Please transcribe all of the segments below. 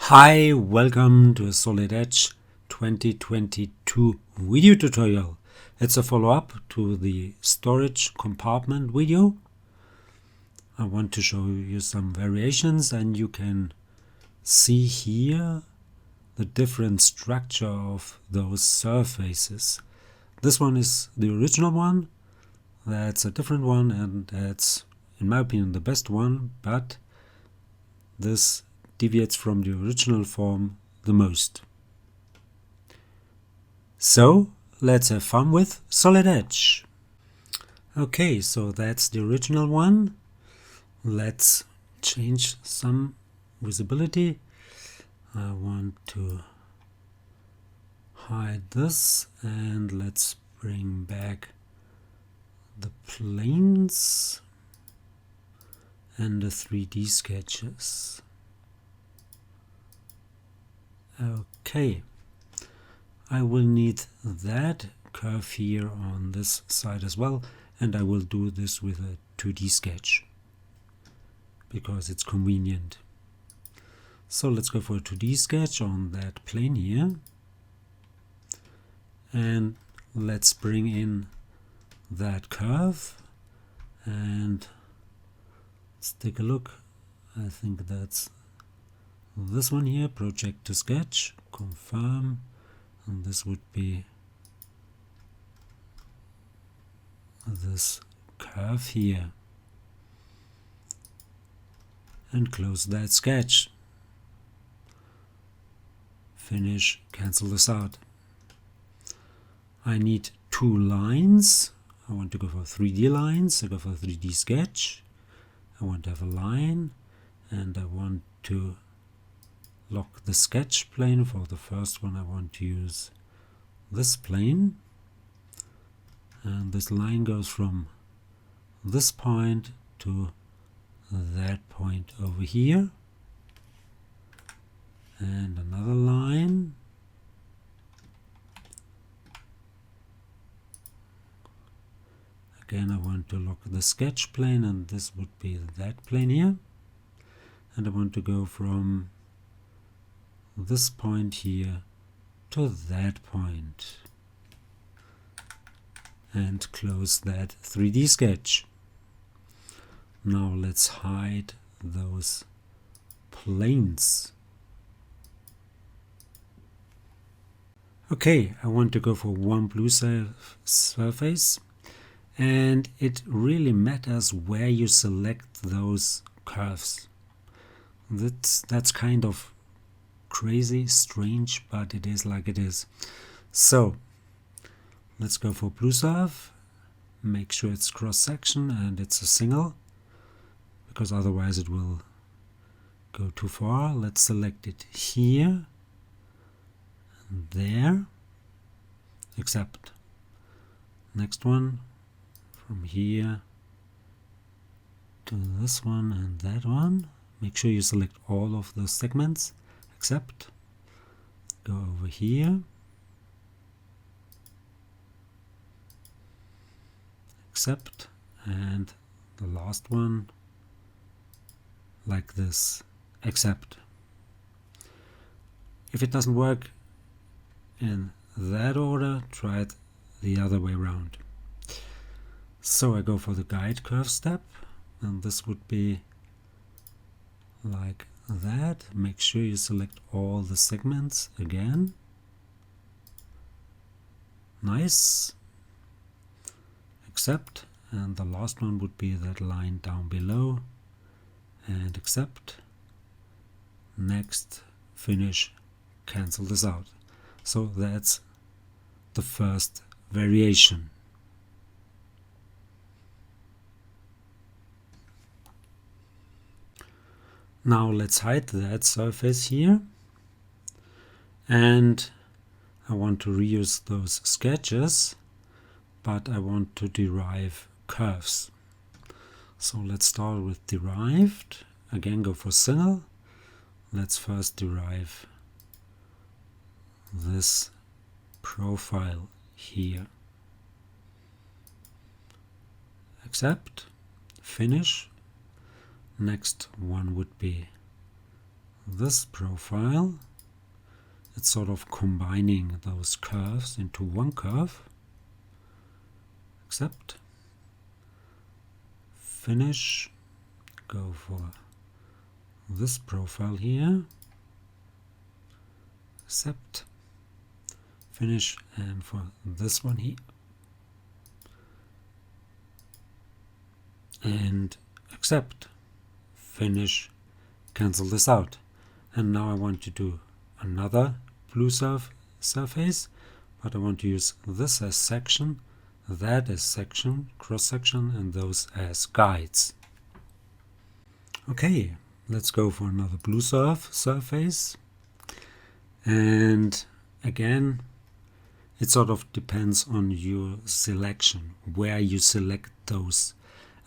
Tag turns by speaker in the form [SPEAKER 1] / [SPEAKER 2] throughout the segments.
[SPEAKER 1] Hi, welcome to a SolidEdge 2022 video tutorial. It's a follow-up to the storage compartment video. I want to show you some variations, and you can see here the different structure of those surfaces. This one is the original one, that's a different one, and that's, in my opinion, the best one, but this deviates from the original form the most. So let's have fun with SolidEdge. Okay, so that's the original one. Let's change some visibility. I want to hide this, and let's bring back the planes and the 3D sketches. Okay, I will need that curve here on this side as well, and I will do this with a 2D sketch because it's convenient. So let's go for a 2D sketch on that plane here, and let's bring in that curve, and let's take a look. I think that's this one here, project to sketch, confirm, and this would be this curve here, and close that sketch. Finish, cancel this out. I need two lines. I want to go for 3D lines, so go for 3D sketch. I want to have a line, and I want to lock the sketch plane. For the first one I want to use this plane, and this line goes from this point to that point over here, and another line, again I want to lock the sketch plane, and this would be that plane here, and I want to go from this point here to that point, and close that 3D sketch. Now let's hide those planes. Okay, I want to go for one blue surface, and it really matters where you select those curves. That's kind of crazy, strange, but it is like it is. So let's go for blue surf, make sure it's cross section and it's a single, because otherwise it will go too far. Let's select it here and there, accept. Next one, from here to this one and that one. Make sure you select all of those segments, accept. Go over here, accept, and the last one like this, accept. If it doesn't work in that order, try it the other way around. So I go for the guide curve step, and this would be like that. Make sure you select all the segments again. Nice. Accept, and the last one would be that line down below, and accept. Next, finish, cancel this out. So that's the first variation. Now let's hide that surface here, and I want to reuse those sketches, but I want to derive curves. So let's start with derived. Again, go for single. Let's first derive this profile here. Accept, finish. Next one would be this profile. It's sort of combining those curves into one curve. Accept. Finish. Go for this profile here. Accept. Finish, and for this one here. And accept. Finish. Cancel this out. And now I want to do another blue surface, but I want to use this as section, that as section, cross section, and those as guides. Okay, let's go for another blue surface. And again, it sort of depends on your selection, where you select those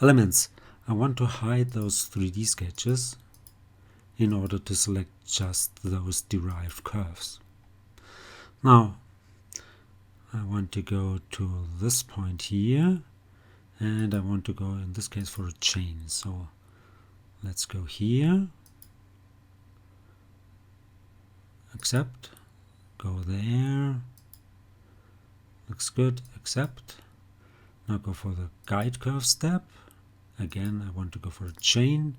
[SPEAKER 1] elements. I want to hide those 3D sketches in order to select just those derived curves. Now, I want to go to this point here, and I want to go in this case for a chain. So let's go here, accept, go there, looks good, accept. Now go for the guide curve step. Again, I want to go for a chain,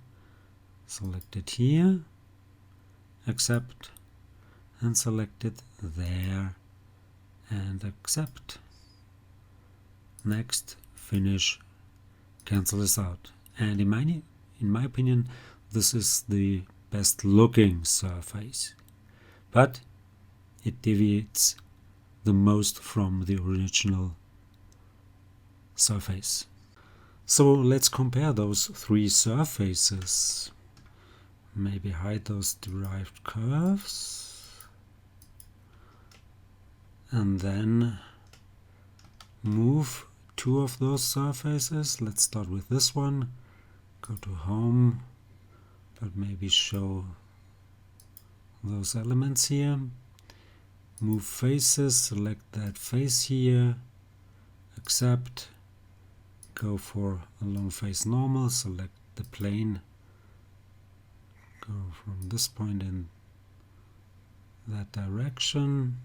[SPEAKER 1] select it here, accept, and select it there, and accept. Next, finish, cancel this out. And in my opinion, this is the best looking surface, but it deviates the most from the original surface. So let's compare those 3 surfaces. Maybe hide those derived curves, and then move 2 of those surfaces. Let's start with this one, go to home, but maybe show those elements here. Move faces, select that face here, accept, go for a long face normal, select the plane, go from this point in that direction.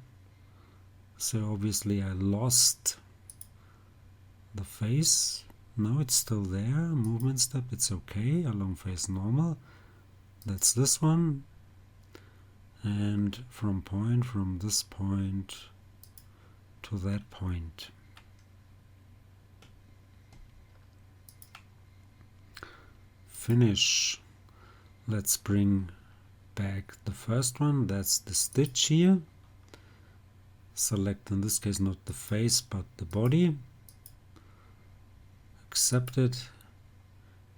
[SPEAKER 1] So obviously I lost the face. No, it's still there. Movement step, it's okay. A long face normal. That's this one. And from this point to that point. Finish. Let's bring back the first one. That's the stitch here. Select in this case not the face but the body. Accept it.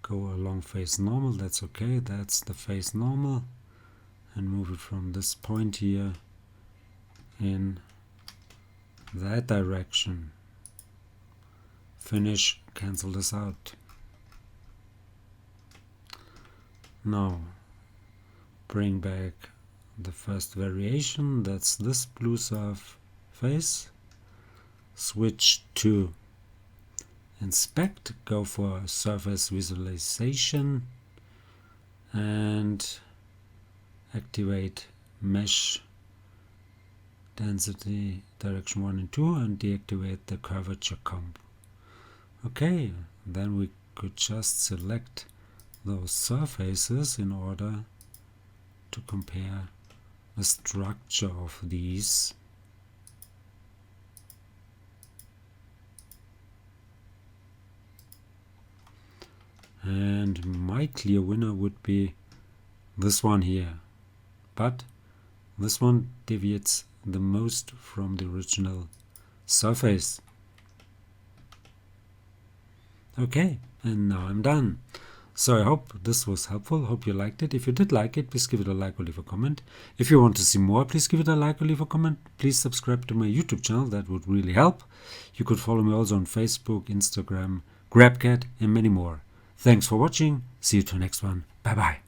[SPEAKER 1] Go along face normal. That's okay. That's the face normal. And move it from this point here in that direction. Finish. Cancel this out. Now bring back the first variation. That's this blue surface. Switch to inspect. Go for surface visualization and activate mesh density direction 1 and 2 and deactivate the curvature comp. Okay, then we could just select those surfaces in order to compare the structure of these. And my clear winner would be this one here, but this one deviates the most from the original surface. Okay, and now I'm done. So I hope this was helpful. Hope you liked it. If you did like it, please give it a like or leave a comment. If you want to see more, please give it a like or leave a comment. Please subscribe to my YouTube channel. That would really help. You could follow me also on Facebook, Instagram, GrabCat, and many more. Thanks for watching. See you to the next one. Bye bye.